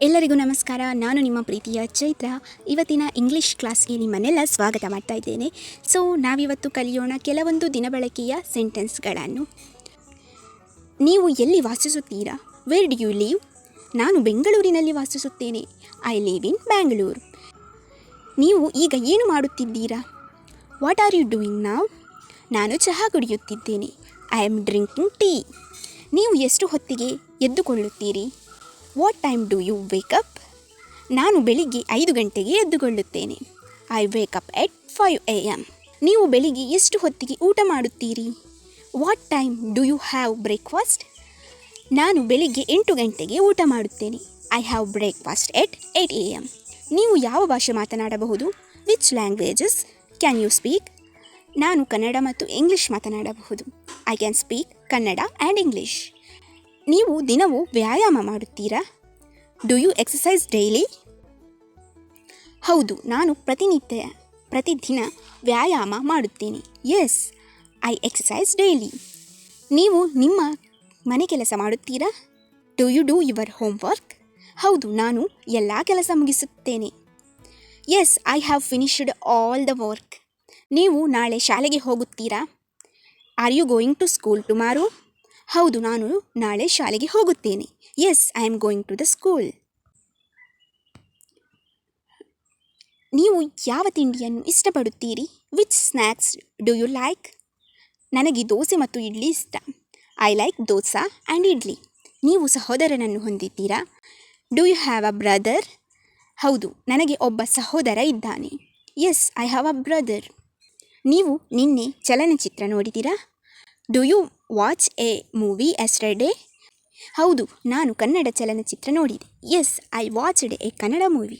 ಎಲ್ಲರಿಗೂ ನಮಸ್ಕಾರ. ನಾನು ನಿಮ್ಮ ಪ್ರೀತಿಯ ಚೈತ್ರ. ಇವತ್ತಿನ ಇಂಗ್ಲೀಷ್ ಕ್ಲಾಸ್ಗೆ ನಿಮ್ಮನ್ನೆಲ್ಲ ಸ್ವಾಗತ ಮಾಡ್ತಾ ಇದ್ದೇನೆ. ನಾವಿವತ್ತು ಕಲಿಯೋಣ ಕೆಲವೊಂದು ದಿನಬಳಕೆಯ ಸೆಂಟೆನ್ಸ್ಗಳನ್ನು. ನೀವು ಎಲ್ಲಿ ವಾಸಿಸುತ್ತೀರಾ? Where do you live? ನಾನು ಬೆಂಗಳೂರಿನಲ್ಲಿ ವಾಸಿಸುತ್ತೇನೆ. I live in Bangalore. ನೀವು ಈಗ ಏನು ಮಾಡುತ್ತಿದ್ದೀರಾ? What are you doing now? ನಾನು ಚಹಾ ಕುಡಿಯುತ್ತಿದ್ದೇನೆ. I am drinking tea. ನೀವು ಎಷ್ಟು ಹೊತ್ತಿಗೆ ಎದ್ದುಕೊಳ್ಳುತ್ತೀರಿ? What time do you wake up? ನಾನು ಬೆಳಿಗ್ಗೆ 5 ಗಂಟೆಗೆ ಎದ್ದುಕೊಳ್ಳುತ್ತೇನೆ. I wake up at 5 AM. ನೀವು ಬೆಳಿಗ್ಗೆ ಎಷ್ಟು ಹೊತ್ತಿಗೆ ಊಟ ಮಾಡುತ್ತೀರಿ? What time do you have breakfast? ನಾನು ಬೆಳಿಗ್ಗೆ 8 ಗಂಟೆಗೆ ಊಟ ಮಾಡುತ್ತೇನೆ. I have breakfast at 8 AM. ನೀವು ಯಾವ ಭಾಷೆ ಮಾತನಾಡಬಹುದು? Which languages can you speak? ನಾನು ಕನ್ನಡ ಮತ್ತು ಇಂಗ್ಲೀಷ್ ಮಾತನಾಡಬಹುದು. I can speak Kannada and English. ನೀವು ದಿನವೂ ವ್ಯಾಯಾಮ ಮಾಡುತ್ತೀರಾ? Do you exercise daily? ಹೌದು, ನಾನು ಪ್ರತಿದಿನ ವ್ಯಾಯಾಮ ಮಾಡುತ್ತೇನೆ. Yes, I exercise daily. ನೀವು ನಿಮ್ಮ ಮನೆ ಕೆಲಸ ಮಾಡುತ್ತೀರಾ? Do you do your homework? ಹೌದು, ನಾನು ಎಲ್ಲ ಕೆಲಸ ಮುಗಿಸುತ್ತೇನೆ. Yes, I have finished all the work. ನೀವು ನಾಳೆ ಶಾಲೆಗೆ ಹೋಗುತ್ತೀರಾ? R you going to school tomorrow? ಹೌದು, ನಾನು ನಾಳೆ ಶಾಲೆಗೆ ಹೋಗುತ್ತೇನೆ. Yes, I am going to the school. ನೀವು ಯಾವ ತಿಂಡಿಯನ್ನು ಇಷ್ಟಪಡುತ್ತೀರಿ? Which snacks do you like? ನನಗೆ ದೋಸೆ ಮತ್ತು ಇಡ್ಲಿ ಇಷ್ಟ. I like dosa and idli. ನೀವು ಸಹೋದರನನ್ನು ಹೊಂದಿದ್ದೀರಾ? Do you have a brother? ಹೌದು, ನನಗೆ ಒಬ್ಬ ಸಹೋದರ ಇದ್ದಾನೆ. Yes, I have a brother. ನೀವು ನಿನ್ನೆ ಚಲನಚಿತ್ರ ನೋಡಿದ್ದೀರಾ? Do you watch a movie yesterday? ಹೌದು, ನಾನು ಕನ್ನಡ ಚಲನಚಿತ್ರ ನೋಡಿದೆ. S, I watched a Kannada movie.